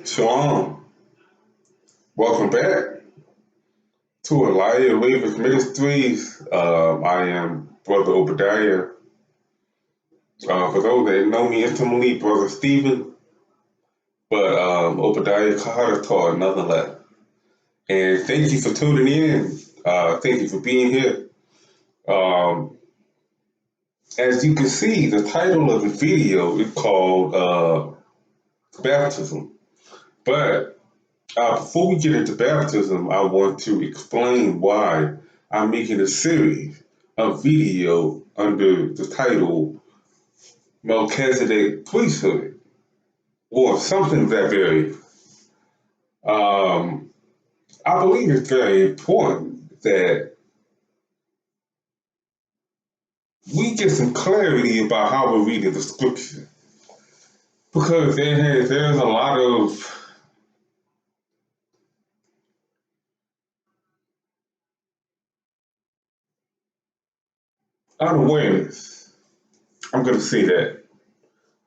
Shalom. Welcome back to Elijah Rivers Ministries. I am Brother Obadiah. For those that know me intimately, Brother Stephen, but Obadiah Carter taught nonetheless. And thank you for tuning in. Thank you for being here. Um, as you can see, the title of the video is called Baptism. But before we get into baptism, I want to explain why I'm making a series of video under the title Melchizedek Priesthood, or something of that very. I believe it's very important that we get some clarity about how we're reading the scripture, because there's a lot of unawareness. I'm going to say that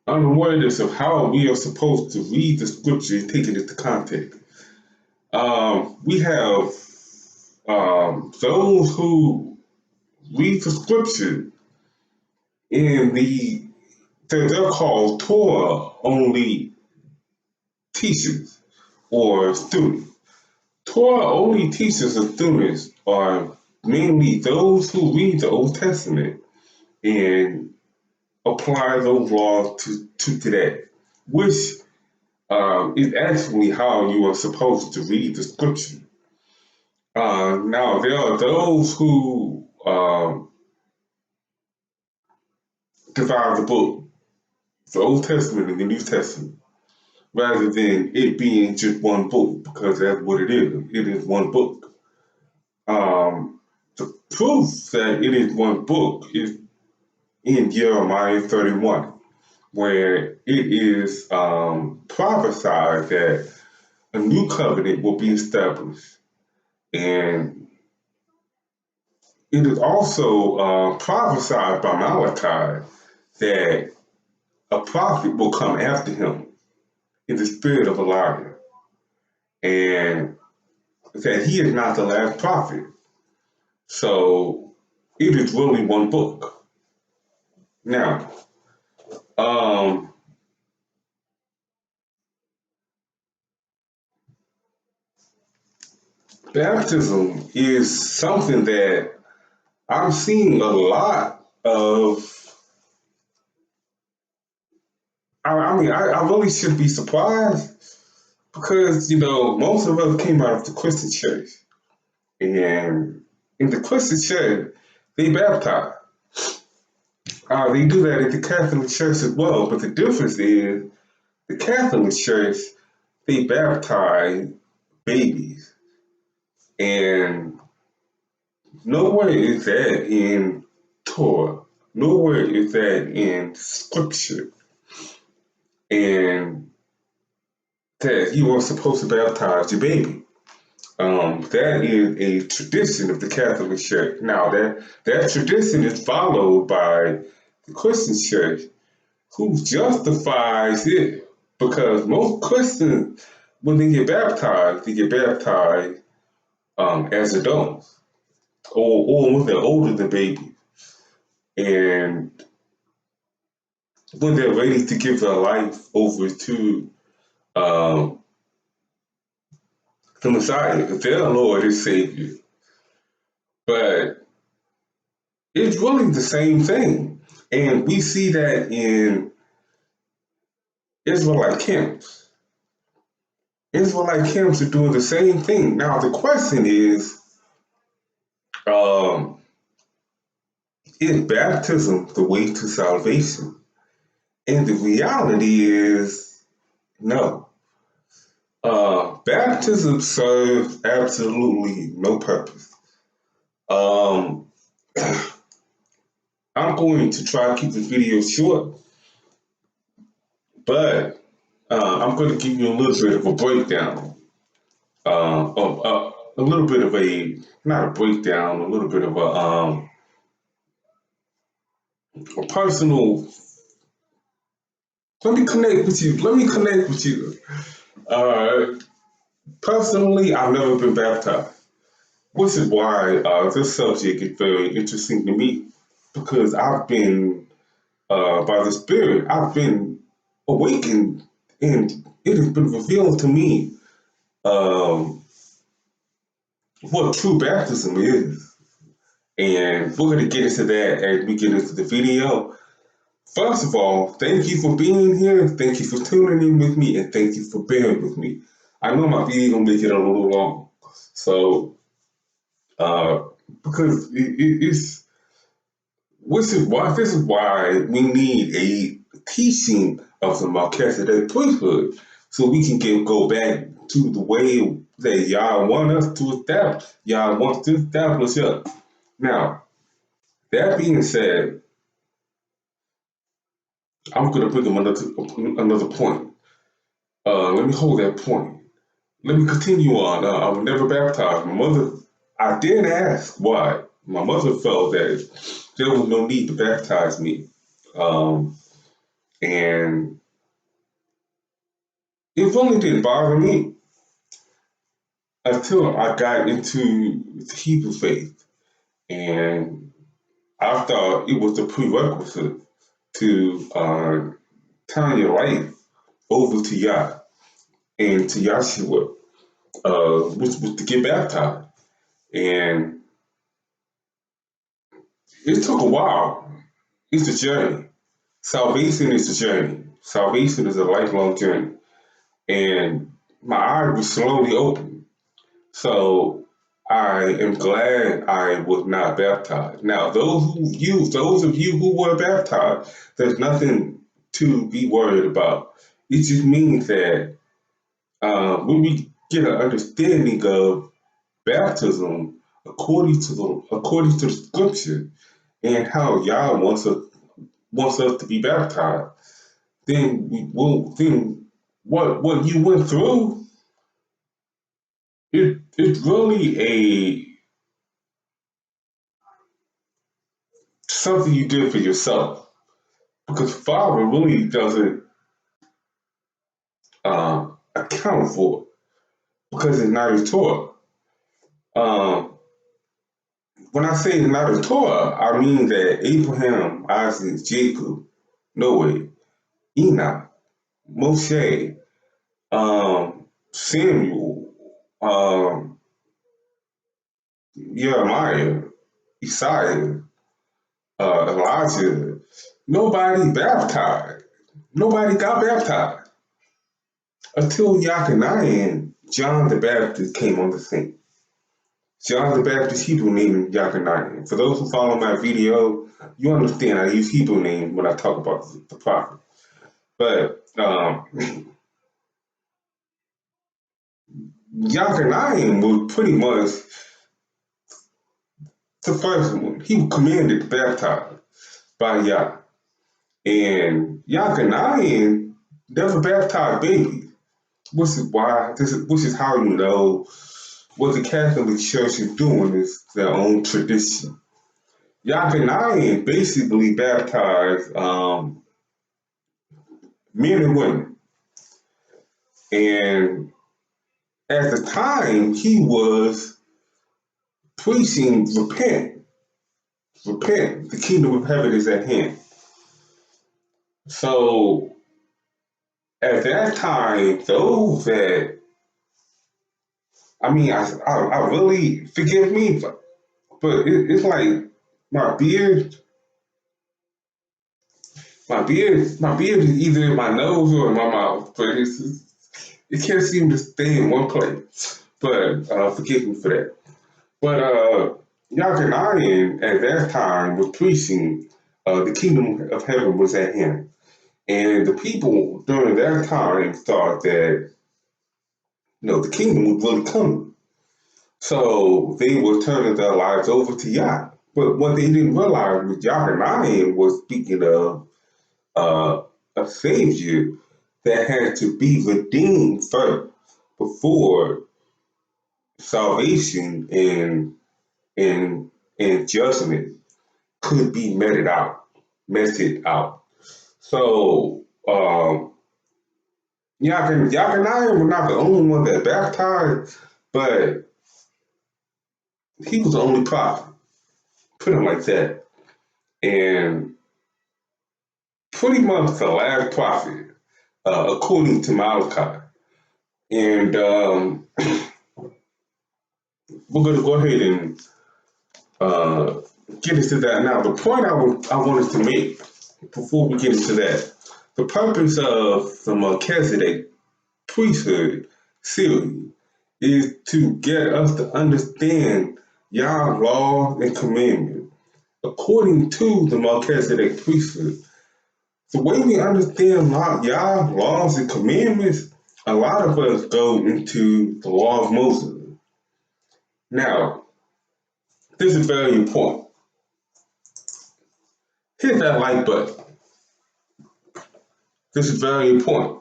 unawareness of how we are supposed to read the scripture and take it into context. We have those who read the scripture in they're called Torah only teachers or students. Torah only teachers and students are mainly those who read the Old Testament and apply those laws to today, which is actually how you are supposed to read the scripture. Now, there are those who divide the book, the Old Testament and the New Testament, rather than it being just one book, because that's what it is. It is one book. The proof that it is one book is in Jeremiah 31, where it is prophesied that a new covenant will be established. And it is also prophesied by Malachi that a prophet will come after him in the spirit of Elijah, and that he is not the last prophet. So it is really one book. Now, baptism is something that I'm seeing a lot of. I really shouldn't be surprised, because, most of us came out of the Christian church. And in the Christian church, they baptize. They do that at the Catholic Church as well, but the difference is the Catholic Church, they baptize babies. And nowhere is that in Torah. Nowhere is that in Scripture. And that you are supposed to baptize your baby. That is a tradition of the Catholic Church. Now, that tradition is followed by the Christian Church, who justifies it, because most Christians, when they get baptized as adults, or when they're older than babies, and when they're ready to give their life over to the Messiah, their Lord and Savior. But it's really the same thing. And we see that in Israelite camps. Israelite camps are doing the same thing. Now, the question is baptism the way to salvation? And the reality is no. Baptism serves absolutely no purpose. I'm going to try to keep the video short, but I'm going to give you a little bit of a breakdown, a little bit of not a breakdown, a little bit of a personal Let me connect with you. Let me connect with you. Uh, Personally, I've never been baptized, which is why this subject is very interesting to me because I've been, by the Spirit, I've been awakened and it has been revealed to me um, what true baptism is. And we're going to get into that as we get into the video. First of all, thank you for being here. Thank you for tuning in with me, and thank you for bearing with me. I know my video gonna make it a little long, so uh, because it's this is why we need a teaching of the Melchizedek Priesthood, so we can go back to the way that y'all want us to establish. Y'all want to establish us. Now, that being said, I'm gonna bring up another point. Let me hold that point. Let me continue on. I was never baptized. My mother, I did ask why. My mother felt that there was no need to baptize me. Um, and it really didn't bother me until I got into the Hebrew faith. And I thought it was a prerequisite to turn your life over to Yah and to Yahshua, which was to get baptized. And it took a while. It's a journey. Salvation is a journey. Salvation is a lifelong journey. And my eyes were slowly open. So I am glad I was not baptized. Now, those of you who were baptized, there's nothing to be worried about. It just means that when we get an understanding of baptism according to the scripture and how Yah wants us to be baptized, then then what you went through, it's really a something you did for yourself because Father really doesn't account for it because it's not his Torah. Um, when I say it's not his Torah, I mean that Abraham, Isaac, Jacob, Noah, Enoch, Moshe, Samuel, Jeremiah, Isaiah, Elijah, nobody baptized. Nobody got baptized until Yachaniah, John the Baptist came on the scene. John the Baptist, Hebrew name is Yachaniah. For those who follow my video, you understand I use Hebrew names when I talk about the prophet. But Yachaniah was pretty much the first one. He was commanded to baptize by Yah. And Yachaniah never baptized babies. Which is how you know what the Catholic Church is doing is their own tradition. Yachaniah basically baptized men and women. And at the time, he was preaching, repent, the kingdom of heaven is at hand. So at that time, those that, I really, forgive me, but it's like my beard, my beard is either in my nose or in my mouth, but it can't seem to stay in one place. But forgive me for that. But Yachaniah at that time was preaching the kingdom of heaven was at hand. And the people during that time thought that the kingdom was really coming. So they were turning their lives over to Yah. But what they didn't realize was Yachaniah was speaking of a savior that had to be redeemed first before salvation and judgment could be meted out. So Yachaniah was not the only one that baptized, but he was the only prophet. Put him like that. And pretty much the last prophet, according to Malachi. And we're going to go ahead and get into that now. The point I wanted to make before we get into that, the purpose of the Melchizedek Priesthood series is to get us to understand Yah's laws and commandments according to the Melchizedek Priesthood. The way we understand Yah's laws and commandments, a lot of us go into the law of Moses. Now, this is very important. Hit that like button. This is very important.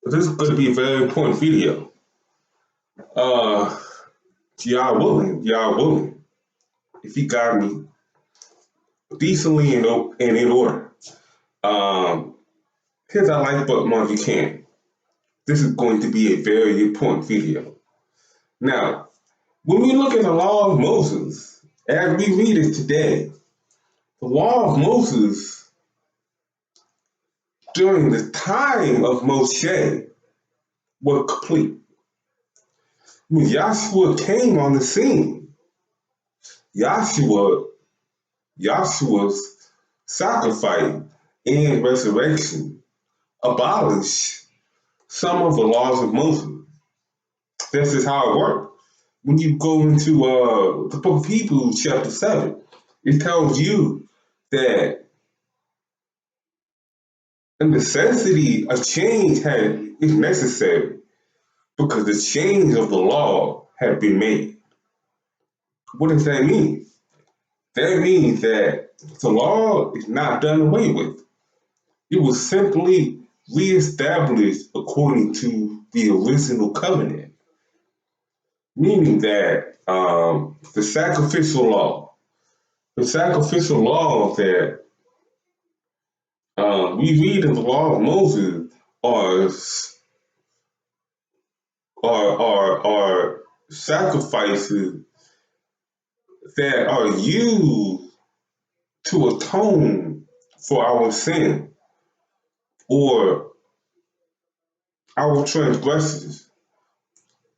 This is going to be a very important video. Y'all willing. If you got me decently and in order, hit that like button if you can. This is going to be a very important video. Now, when we look at the law of Moses, as we read it today, the law of Moses during the time of Moshe was complete. When Yahshua came on the scene, Yahshua's sacrifice and resurrection abolished some of the laws of Moses. This is how it works. When you go into the book of Hebrews, chapter 7, it tells you that a necessity, a change is necessary because the change of the law had been made. What does that mean? That means that the law is not done away with. It was simply reestablished according to the original covenant, meaning that the sacrificial law that we read in the law of Moses are sacrifices that are used to atone for our sin or our transgressions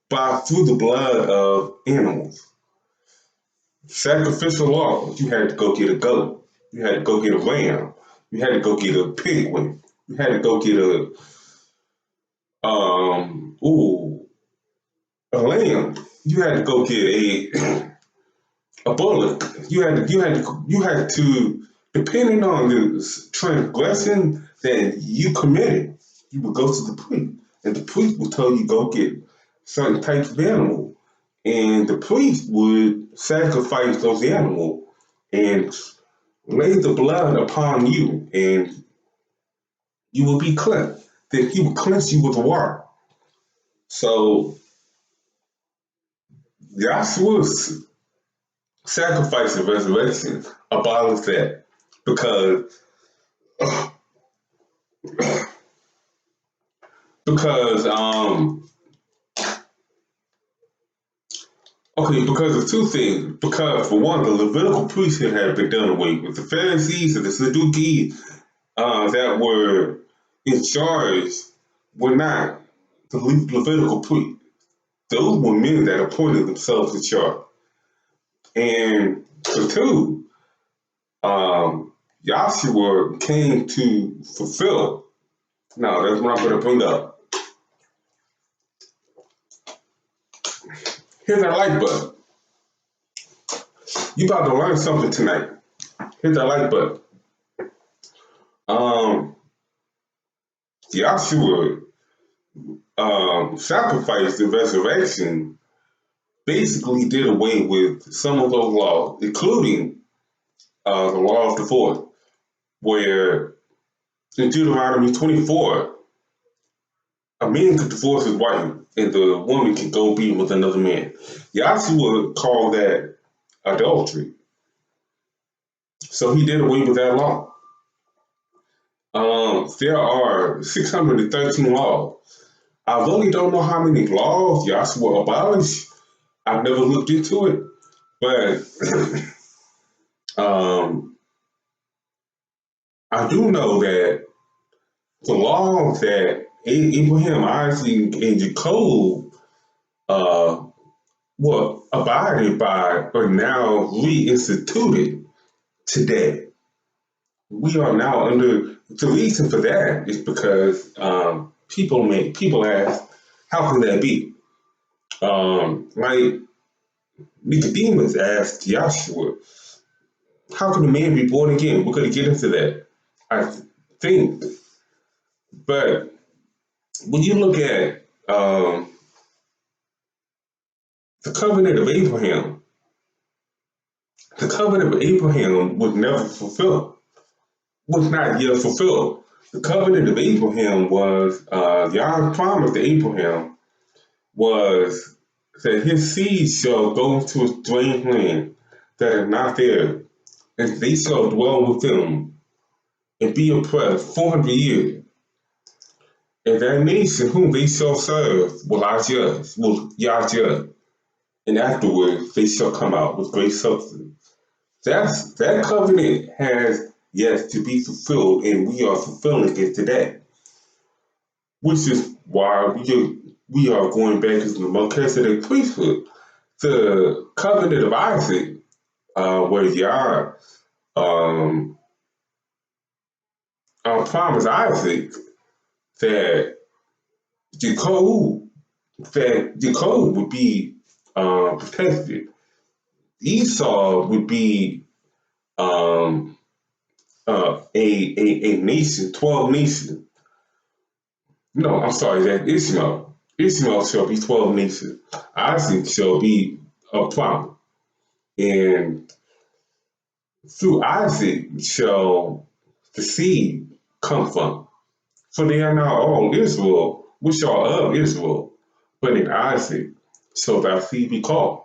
through the blood of animals. Sacrificial law, you had to go get a goat, you had to go get a lamb, you had to go get a piglet, you had to go get a lamb, you had to go get a bullock, you had to depending on the transgression that you committed, you would go to the priest, and the priest would tell you go get certain types of animal, and the priest would sacrifice those animals and lay the blood upon you, and you will be cleansed. Then he will cleanse you with water. So Yahshua's sacrifice and resurrection abolished that because of two things. Because for one, the Levitical priesthood had been done away with. The Pharisees and the Sadducees that were in charge were not the Levitical priests. Those were men that appointed themselves in charge. And for two, Yahshua came to fulfill. Now, that's what I'm going to bring up. Hit that like button. You about to learn something tonight. Hit that like button. Yahshua sacrifice and resurrection basically did away with some of those laws, including the law of divorce, where in Deuteronomy 24, a man could divorce his wife and the woman can go be with another man. Yahshua called that adultery. So he did away with that law. There are 613 laws. I really don't know how many laws Yahshua abolished. I've never looked into it, but I do know that the laws that Abraham, Isaac, and Jacob uh, were abided by are now reinstituted today. We are now under the reason for that is because people ask, how can that be? Like Nicodemus asked Joshua, how can a man be born again? We're going to get into that, I think. But when you look at the covenant of Abraham, the covenant of Abraham was never fulfilled, was not yet fulfilled. The covenant of Abraham was, God's promise to Abraham was that his seed shall go into a strange land that is not there, and they shall dwell with them and be oppressed 400 years. And that nation whom they shall serve will Yah judge, and afterwards they shall come out with great substance. That covenant has yet to be fulfilled, and we are fulfilling it today, which is why we are going back to the Melchizedek Priesthood. The covenant of Isaac, where Yah promised Isaac that Jacob would be protected. Esau would be a nation, 12 nations. No, I'm sorry, that Ishmael. Ishmael shall be 12 nations. Isaac shall be a promise. And through Isaac shall the seed come from. For they are not all Israel, which are of Israel, but in Isaac shall thy seed be called.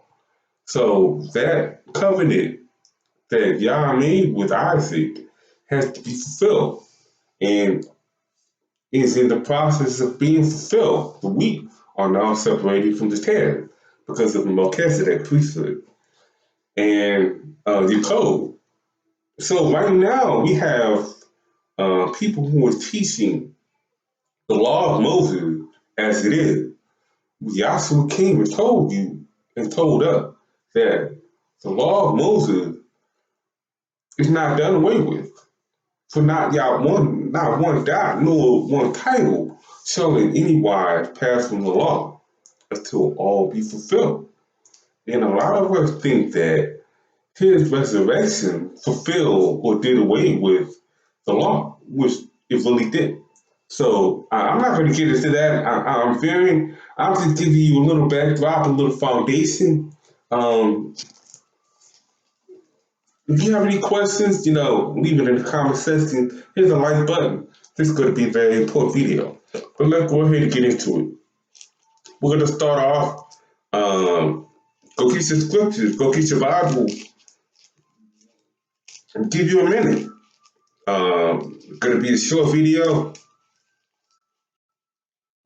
So that covenant that Yah made with Isaac has to be fulfilled and is in the process of being fulfilled. The wheat are now separated from the tares because of the Melchizedek priesthood and the code. So right now we have people who are teaching the law of Moses as it is. Yahshua came and told you and told us that the law of Moses is not done away with. For not one dot, nor one title shall in any wise pass from the law until all be fulfilled. And a lot of us think that his resurrection fulfilled or did away with the law, which it really did. So I'm not going to get into that. I'm just giving you a little backdrop, a little foundation. If you have any questions, leave it in the comment section. Here's a like button. This is going to be a very important video. But let's go ahead and get into it. We're going to start off. Go get your scriptures. Go get your Bible. And give you a minute. It's going to be a short video.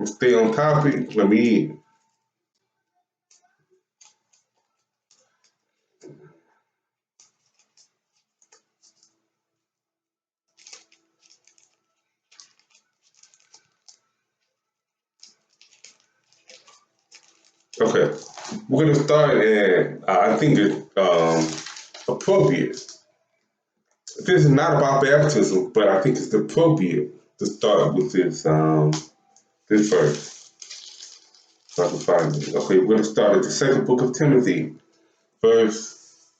Stay on topic. Let me. Okay. We're going to start at, I think it's appropriate. This is not about baptism, but I think it's appropriate to start with this verse. So I can find it. Okay, we're going to start at the second book of Timothy, verse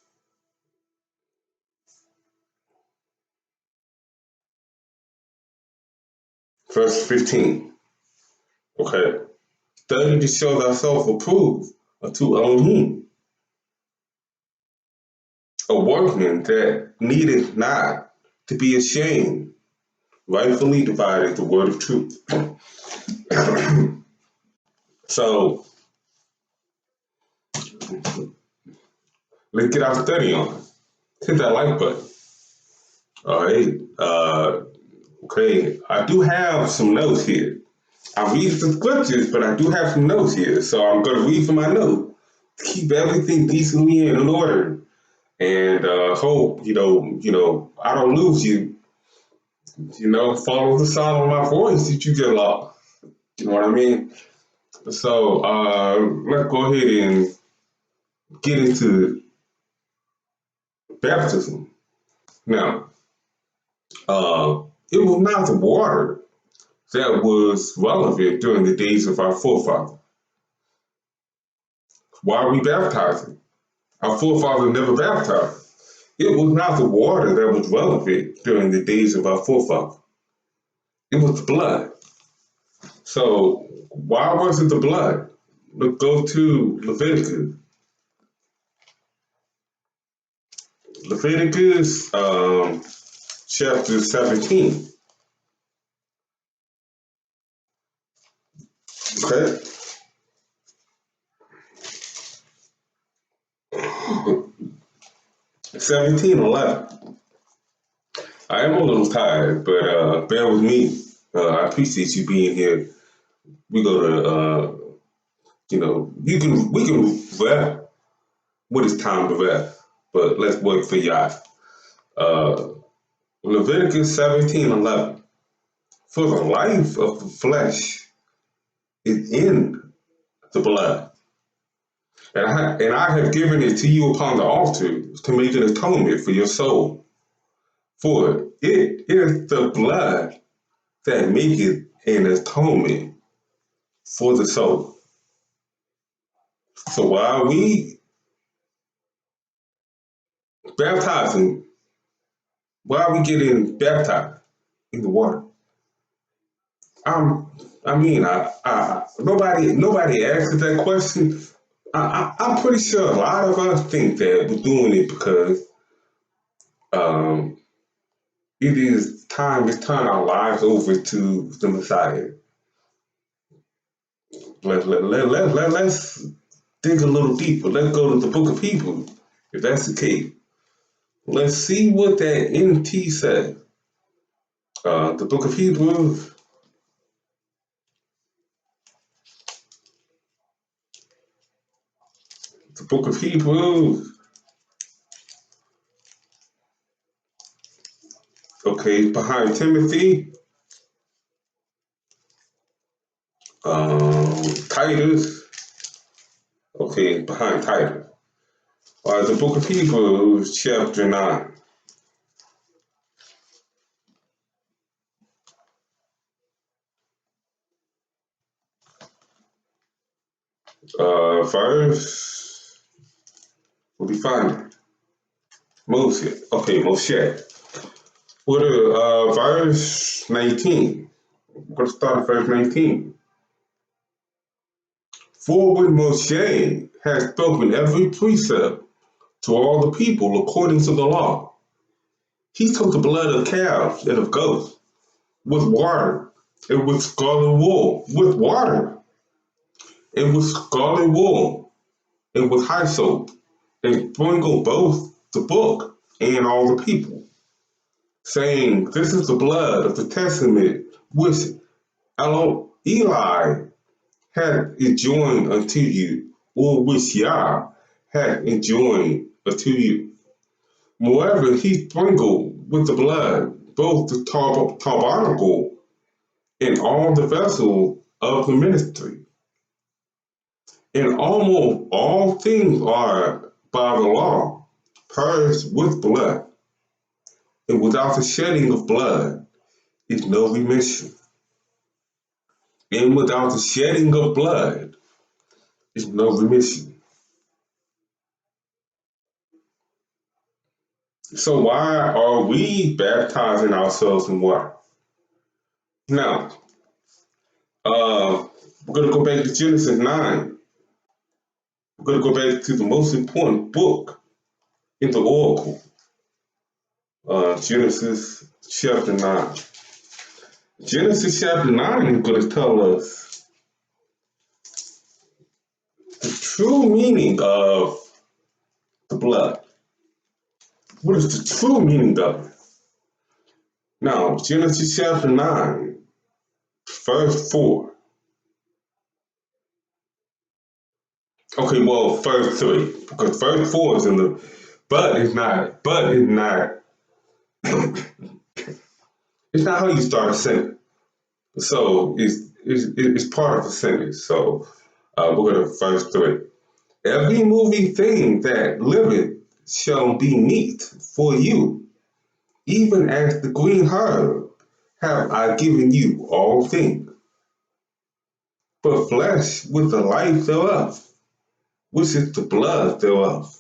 15. Okay. Study to show thyself approved unto Elohim, a workman that needeth not to be ashamed, rightfully divided the word of truth. So let's get our study on. Hit that like button. All right. Okay, I do have some notes here. I read the scriptures, but I do have some notes here. So I'm going to read from my note. Keep everything decently and in order. And hope, I don't lose you. Follow the sound of my voice that you get lost. You know what I mean? So let's go ahead and get into baptism. Now, it was not the water that was relevant during the days of our forefathers. Why are we baptizing? Our forefathers never baptized. It was not the water that was relevant during the days of our forefathers. It was the blood. So why was it the blood? Let's go to Leviticus. Leviticus chapter 17. Okay. 17:11. I am a little tired, but bear with me. I appreciate you being here. We go to we can rap when it's time to rap, but let's work for y'all. Uh, Leviticus 17:11. For the life of the flesh is in the blood, and I have given it to you upon the altar to make an atonement for your soul. For it is the blood that maketh an atonement for the soul. So why are we baptizing? Why are we getting baptized in the water? Um, nobody asked that question. I'm pretty sure a lot of us think that we're doing it because um, it is time to turn our lives over to the Messiah. Let's dig a little deeper. Let's go to the book of Hebrews, if that's the case. Let's see what that NT says. The book of Hebrews, the book of Hebrews, okay, behind Timothy, Titus, okay, behind Titus. The book of Hebrews, chapter 9, verse, what do we find? Moshe, okay, Moshe. What verse 19? We're going to start at verse 19. For when Moshe had spoken every precept to all the people according to the law, he took the blood of calves and of goats with water and with scarlet wool, and with hyssop, and sprinkled both the book and all the people, saying, This is the blood of the testament which Eli had enjoined unto you, or which Yah had enjoined unto you. Moreover, he sprinkled with the blood both the tabernacle and all the vessels of the ministry. And almost all things are by the law purged with blood, and without the shedding of blood is no remission. And without the shedding of blood is no remission. So why are we baptizing ourselves in water? Now, we're going to go back to Genesis 9. We're going to go back to the most important book in the Oracle, Genesis chapter 9. Genesis chapter 9 is going to tell us the true meaning of the blood. What is the true meaning of it? Now, Genesis chapter 9, verse 4. Okay, well, verse 3, because verse 4 is in the, it's not how you start a sentence. So it's part of the sentence. So we're going to verse 3. Every moving thing that liveth shall be meat for you, even as the green herb have I given you all things. But flesh with the life thereof, which is the blood thereof,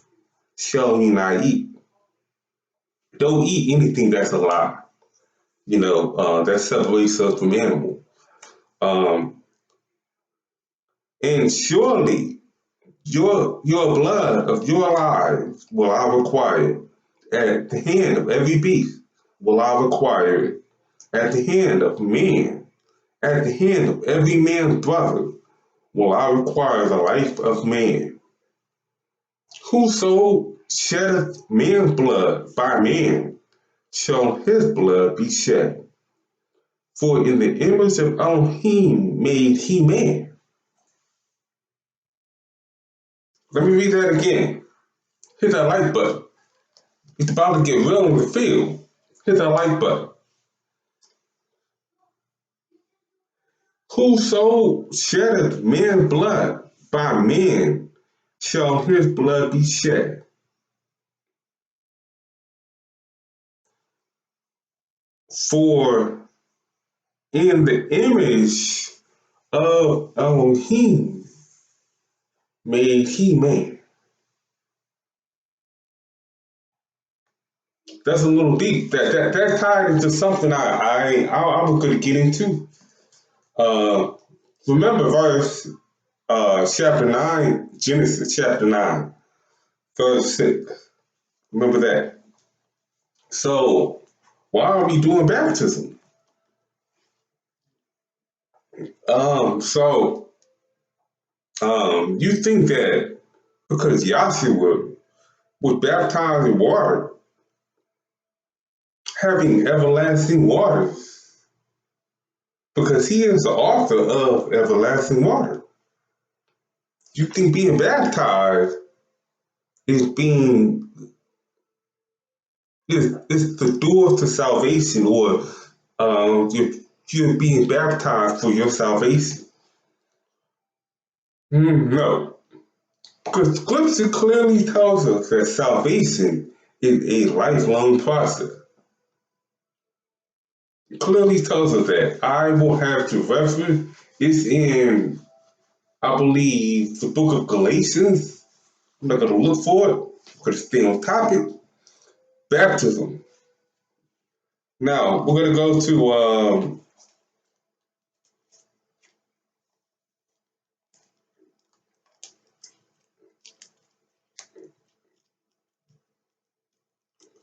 shall ye not eat. Don't eat anything that's alive. That separates us from animal. Um, and surely your blood of your lives will I require at the hand of every beast will I require it at the hand of man, at the hand of every man's brother will I require the life of man. Whoso sheddeth man's blood by man shall his blood be shed. For in the image of Elohim made he man. Let me read that again. Hit that like button. It's about to get real in the field. Hit that like button. Whoso sheddeth man's blood by man shall his blood be shed. For in the image of Elohim made he man. That's a little deep. That tied into something I was going to get into. Remember verse chapter 9, Genesis chapter 9, verse 6. Remember that. So why are we doing baptism? You think that because Yahshua was baptized in water, having everlasting waters, because he is the author of everlasting water. You think being baptized is is the door to salvation, or you're being baptized for your salvation? No, because Scripture clearly tells us that salvation is a lifelong process. It clearly tells us that. I will have to reference. It's in, I believe, the book of Galatians. I'm not going to look for it because it's stay on topic. Baptism. Now, we're going to go to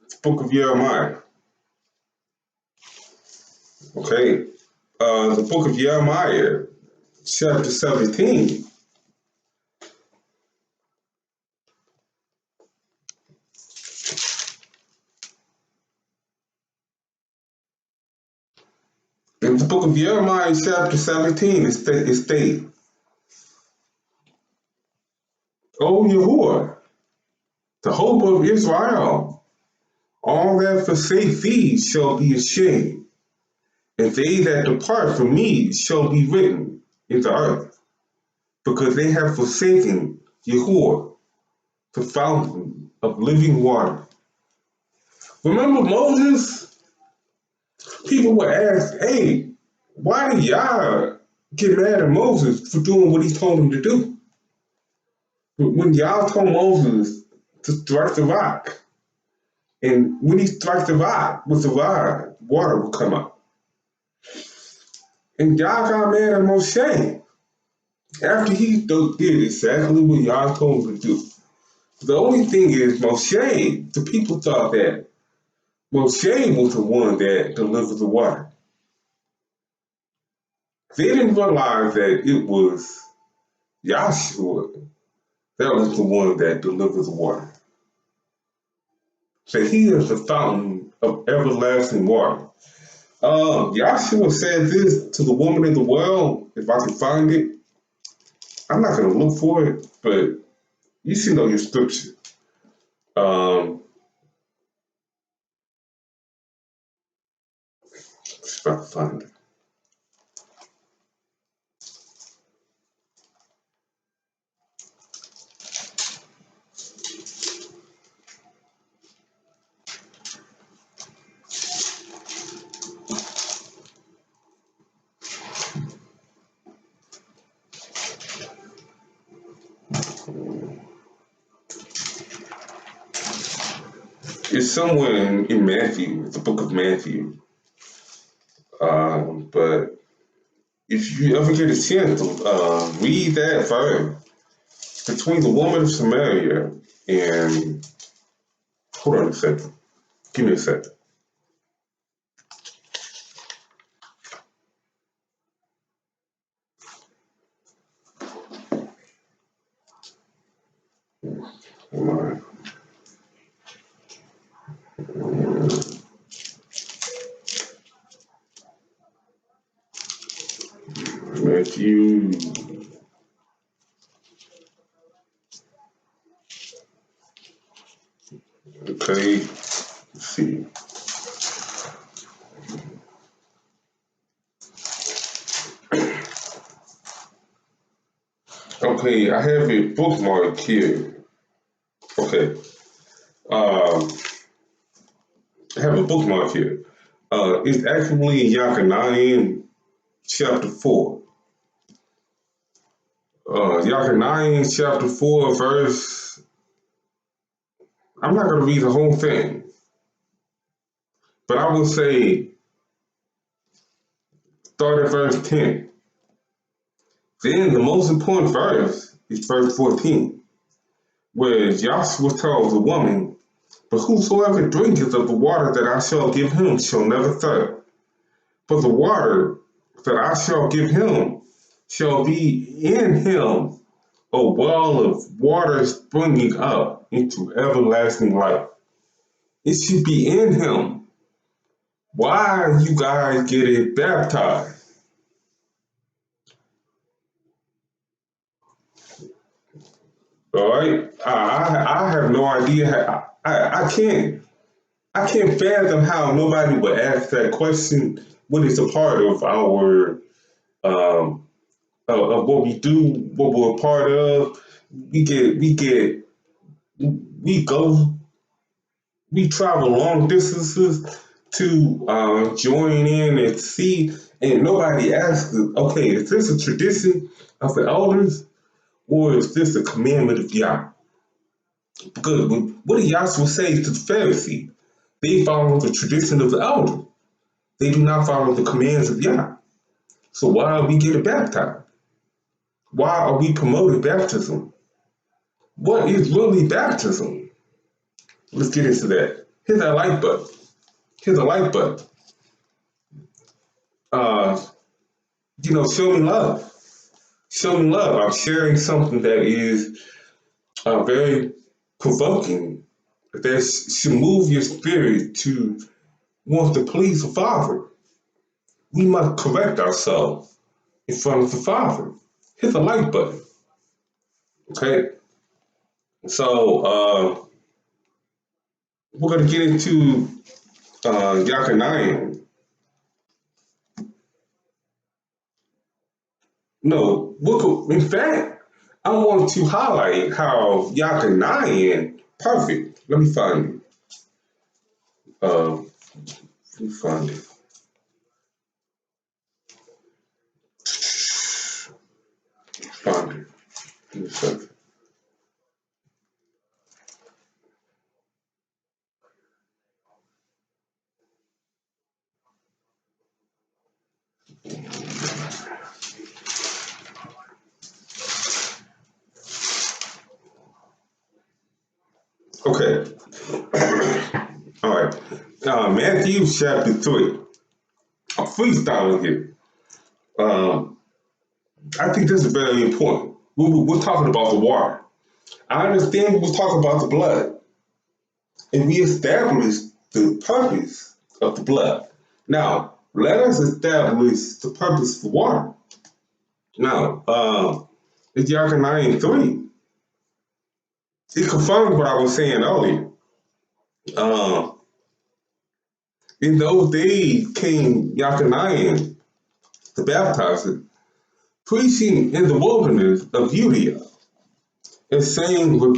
the book of Jeremiah. Okay. The book of Jeremiah, chapter 17. In the book of Jeremiah, chapter 17, it states, O Yahuwah, the hope of Israel, all that forsake thee shall be ashamed, and they that depart from me shall be written in the earth, because they have forsaken Yahuwah, the fountain of living water. Remember Moses? People would ask, hey, why did Yah get mad at Moses for doing what he told him to do? When Yah told Moses to strike the rock, and when he struck the rock with the rod, water would come up. And Yah got mad at Moshe after he did exactly what Yah told him to do. The only thing is, Moshe, the people thought that Moshe was the one that delivered the water. They didn't realize that it was Yahshua that was the one that delivered the water. So he is the fountain of everlasting water. Yahshua said this to the woman in the well. If I can find it, I'm not going to look for it, but you should know your scripture. If I can find it. It's somewhere in Matthew, the book of Matthew. But if you ever get a chance to read that verse between the woman of Samaria and, hold on a second, give me a second. Hold on. Matthew. Okay, let's see. Okay, I have a bookmark here. Okay. I have a bookmark here. It's actually in Yachaniah chapter 4. Yachaniah chapter 4, verse. I'm not going to read the whole thing, but I will say, start at verse 10. Then the most important verse is verse 14, where Joshua tells the woman, "But whosoever drinketh of the water that I shall give him shall never thirst. But the water that I shall give him shall be in him a well of water springing up into everlasting life." It should be in him. Why you guys get it baptized? All right, I have no idea. I can't fathom how nobody would ask that question when it's a part of our of what we do, what we're a part of. We go we travel long distances to join in and see, and nobody asks, okay, is this a tradition of the elders or is this a commandment of Yah? Because what did Yahshua say to the Pharisees? They follow the tradition of the elders. They do not follow the commands of Yah. So why are we getting baptized? Why are we promoting baptism? What is really baptism? Let's get into that. Here's our like button. Here's a like button. Uh, show me love. Show me love. I'm sharing something that is very provoking, that should move your spirit to want to please the Father. We must correct ourselves in front of the Father. Hit the like button. Okay? So, we're going to get into Yachaniah. No, in fact, I want to highlight how Yachaniah perfect. Let me find it. Let me find it. Find it. Give me a second. Okay. All right. Matthew chapter 3. I'm freestyling here. I think this is very important. We're talking about the water. I understand we're talking about the blood, and we established the purpose of the blood. Now, let us establish the purpose for water. Now, it's Yachananian 3. It confirms what I was saying earlier. In those days, King Yachananian, the baptizer, preaching in the wilderness of Judea, and saying with